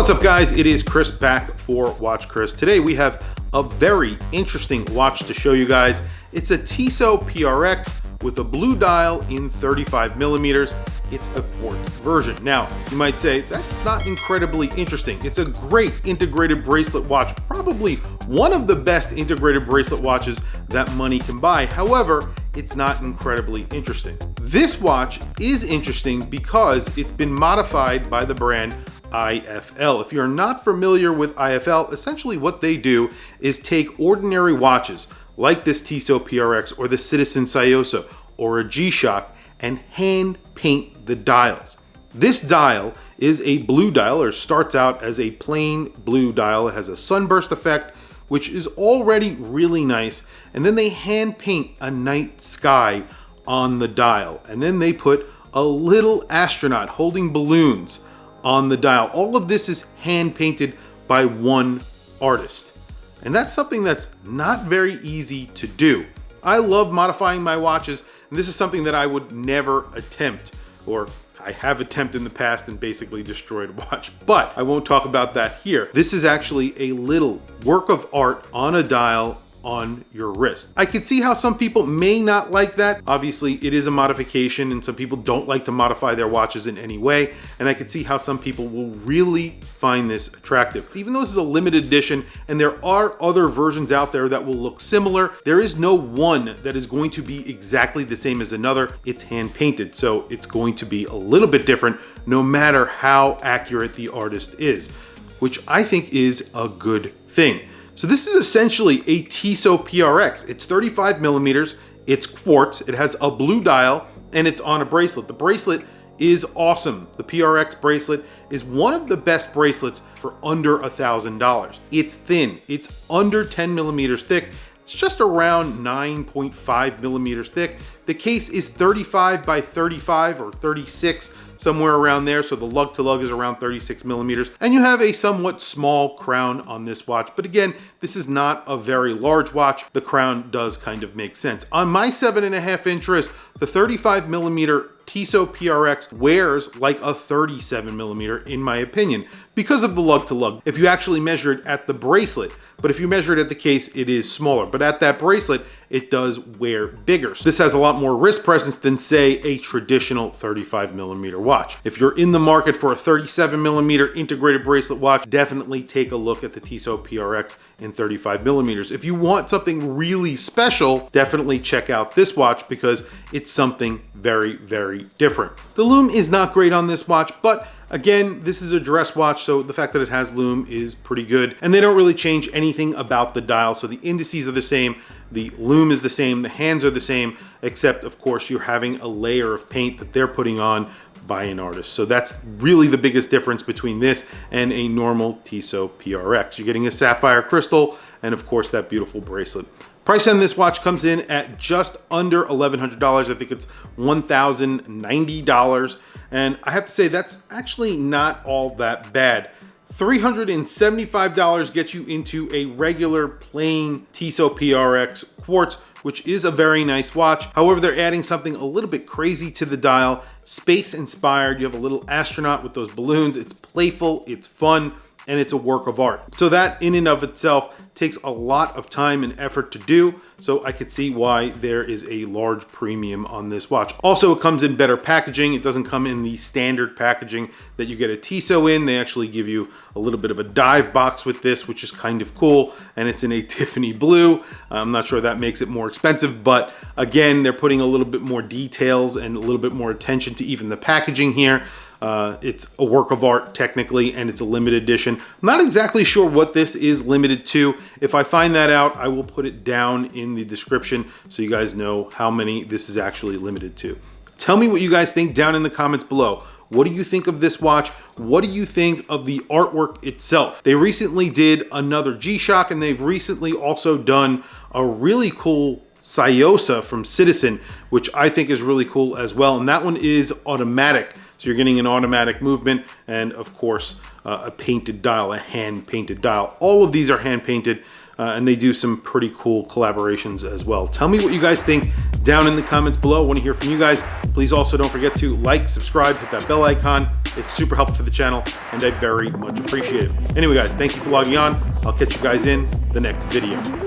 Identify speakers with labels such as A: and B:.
A: What's up, guys? It is Chris back for Watch Chris. Today we have a very interesting watch to show you guys. It's a TISSOT PRX with a blue dial in 35mm. It's the quartz version. Now, you might say, that's not incredibly interesting. It's a great integrated bracelet watch, probably one of the best integrated bracelet watches that money can buy. However, it's not incredibly interesting. This watch is interesting because it's been modified by the brand IFL. If you're not familiar with IFL, essentially what they do is take ordinary watches like this TISSOT PRX or the Citizen Saiosa or a G-Shock and hand paint the dials. This dial is a blue dial, or starts out as a plain blue dial. It has a sunburst effect, which is already really nice. And then they hand paint a night sky on the dial. And then they put a little astronaut holding balloons on the dial. All of this is hand painted by one artist. And that's something that's not very easy to do. I love modifying my watches, and this is something that I would never attempt, or I have attempted in the past and basically destroyed a watch, but I won't talk about that here. This is actually a little work of art on a dial on your wrist. I could see how some people may not like that. Obviously, it is a modification and some people don't like to modify their watches in any way. And I could see how some people will really find this attractive. Even though this is a limited edition and there are other versions out there that will look similar, there is no one that is going to be exactly the same as another. It's hand painted, so it's going to be a little bit different no matter how accurate the artist is, which I think is a good thing. So this is essentially a TISSOT PRX. It's 35mm, it's quartz, it has a blue dial, and it's on a bracelet. The bracelet is awesome. The PRX bracelet is one of the best bracelets for under $1,000. It's thin, it's under 10mm thick. It's just around 9.5mm thick. The case is 35 by 35 or 36, somewhere around there. So the lug to lug is around 36mm. And you have a somewhat small crown on this watch. But again, this is not a very large watch. The crown does kind of make sense. On my 7.5-inch wrist, the 35mm TISSOT PRX wears like a 37mm in my opinion, because of the lug to lug. If you actually measure it at the bracelet, but if you measure it at the case, it is smaller. But at that bracelet, it does wear bigger. So this has a lot more wrist presence than, say, a traditional 35mm watch. If you're in the market for a 37mm integrated bracelet watch, definitely take a look at the TISSOT PRX in 35mm. If you want something really special, definitely check out this watch because it's something very, very different. The lume is not great on this watch, but again, this is a dress watch, so the fact that it has lume is pretty good. And they don't really change anything about the dial. So the indices are the same, the lume is the same, the hands are the same, except of course you're having a layer of paint that they're putting on by an artist. So that's really the biggest difference between this and a normal TISSOT PRX. You're getting a sapphire crystal and of course that beautiful bracelet. Price on this watch comes in at just under $1,100. I think it's $1,090. And I have to say, that's actually not all that bad. $375 gets you into a regular plain TISSOT PRX quartz, which is a very nice watch. However, they're adding something a little bit crazy to the dial. Space inspired. You have a little astronaut with those balloons. It's playful, it's fun, and it's a work of art. So that in and of itself takes a lot of time and effort to do. So I could see why there is a large premium on this watch. Also, it comes in better packaging. It doesn't come in the standard packaging that you get a Tissot in. They actually give you a little bit of a dive box with this, which is kind of cool. And it's in a Tiffany blue. I'm not sure that makes it more expensive, but again, they're putting a little bit more details and a little bit more attention to even the packaging here. It's a work of art technically, and it's a limited edition. I'm not exactly sure what this is limited to. If I find that out, I will put it down in the description so you guys know how many this is actually limited to. Tell me what you guys think down in the comments below. What do you think of this watch? What do you think of the artwork itself? They recently did another G-Shock, and they've recently also done a really cool Saiosa from Citizen, which I think is really cool as well. And that one is automatic. So you're getting an automatic movement and of course a painted dial, a hand painted dial. All of these are hand painted and they do some pretty cool collaborations as well. Tell me what you guys think down in the comments below. I want to hear from you guys. Please also don't forget to like, subscribe, hit that bell icon. It's super helpful for the channel, and I very much appreciate it. Anyway, guys, thank you for logging on. I'll catch you guys in the next video.